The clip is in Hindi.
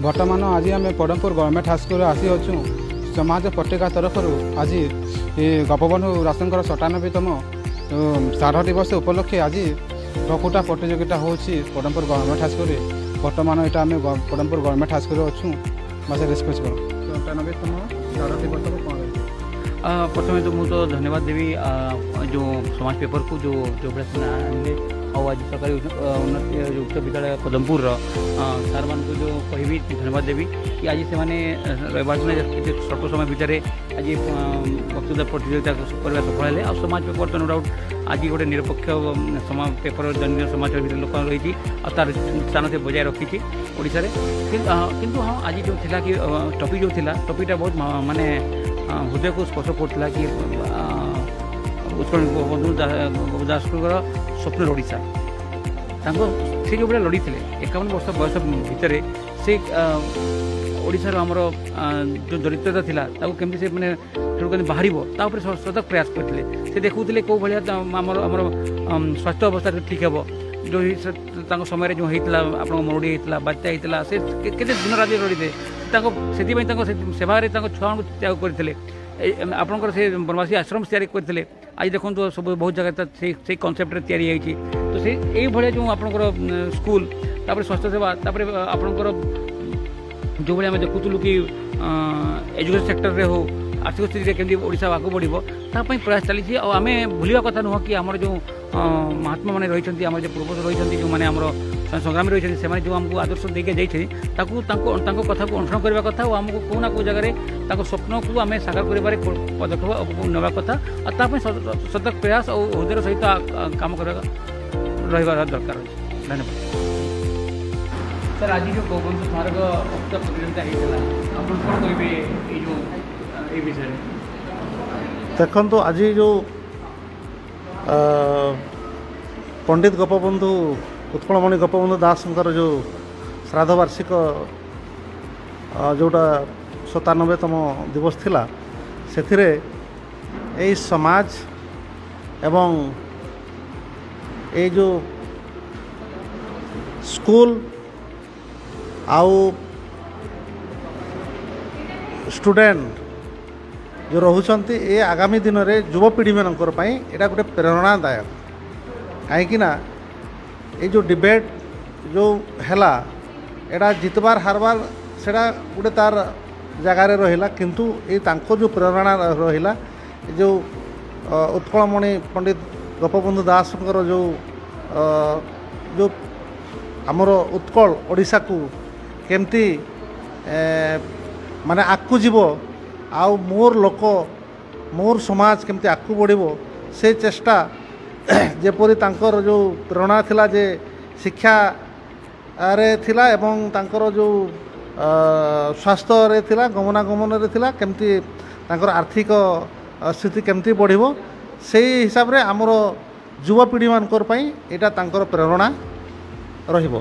बर्तमान आज आम पदमपुर गवर्नमेंट हाईस्कल आसी अच्छु समाज पत्रिका तरफ आज गोपबंधु दासंकर 97तम श्राद्ध दिवस उपलक्षे आज प्रकुटा प्रतियोगिता होची पदमपुर गवर्नमेंट हाईस्कल बर्तमान यहाँ आम पदमपुर गवर्नमेंट हाईस्कल अच्छु मासे रिस्पेक्ट कर 97तम श्राद्ध दिवस कौन प्रथम तो मुझे तो धन्यवाद देवी जो समाज पेपर को जो आने और आज सरकारी उन्नति उच्च विद्यालय पदमपुर सार मान को जो कहि धन्यवाद देवी कि आज से रविवार दिन स्वल्प समय भितर आज वक्तृता प्रतियोगिता करने सफल है और समाज पेपर तो नो डाउट आज गोटे निरपेक्ष समाज पेपर दैनिक समाज लोक रही और तार स्थान से बजाय रखी ओडिशा किंतु हाँ आज जो थिला कि टॉपिक जो थिला टॉपिकटा बहुत माने हृदय को स्पर्श करता कि उत्कल बंधु दासकर स्वप्न ओडिशा से जो भाई लड़ी थे 51 वर्ष बयस भितर से ओडिशार आमर जो दरिद्रता थिला ताको केमती से माने बाहर तापर सतत प्रयास करते से देखुले कौ भाया आमर स्वास्थ्य अवस्था ठीक हे जो समय जो होता आप मरुड़ी होता बात्या होता से केते दिन रात लड़ी थे से सेवार छुआ त्याग करते आपंकर से बनवासी आश्रम तैयारी करते आज देखो तो सब बहुत जगह से कनसेप्ट तैयारी तो से यही भाया जो आपंकर स्कूल तापर स्वास्थ्य सेवा आपंकर जो भाई आम देखुलु कि एजुकेशन सेक्टर रे हो आर्थिक स्थिति केमती ओडिशा आगे बढ़ो ताप प्रयास चली आम भूलवा कथा नुह कि आम जो महात्मा मैंने रही आम जो पूर्वज रही जो मैंने आम संग्रामी रही से जो आमको आदर्श देके जाइए कथा को अनुसरण करने कथा और आमको कौ ना कौ जगह स्वप्न को आम साकार कर पदक्षेप नवा कथा और सतत प्रयास और हृदय सहित काम कर रहा दरकार। धन्यवाद सर। आज जो गोपबंधु स्मारक प्रतियोगिता होता आप कहे जो विषय देखो आज जो पंडित गोपबंधु उत्कलमणि गोपबंधु दासंकर जो श्राद्ध वार्षिक जोटा 97तम दिवस थिला से समाज एवं ये जो स्कूल आउ स्टूडेंट जो रोचंती ये आगामी दिन में युवपीढ़ी मानकर यहाँ गोटे प्रेरणादायक कहीं ये जो डिबेट जो हैला एटा जितबार हारबार सेटा गोटे तार जगार रहा किंतु ये तांको जो प्रेरणा रहा जो उत्कलमणि पंडित गोपबंधु दासंकर जो आमर उत्कल ओडिशा को केमती माने आगू जीव आउ मोर लोक मोर समाज केमती आगू बढ़ो से चेष्टा जेपरी तांकर जो प्रेरणा थिला जे शिक्षा रे थिला एवं तांकर जो स्वास्थ्य रे थिला गमनागमन रे थिला केमती तांकर आर्थिक स्थिति केमती बढ़िबो से हिसाब रे आमर युवपीढ़ी मानकर पई एटा तांकर प्रेरणा रहिबो।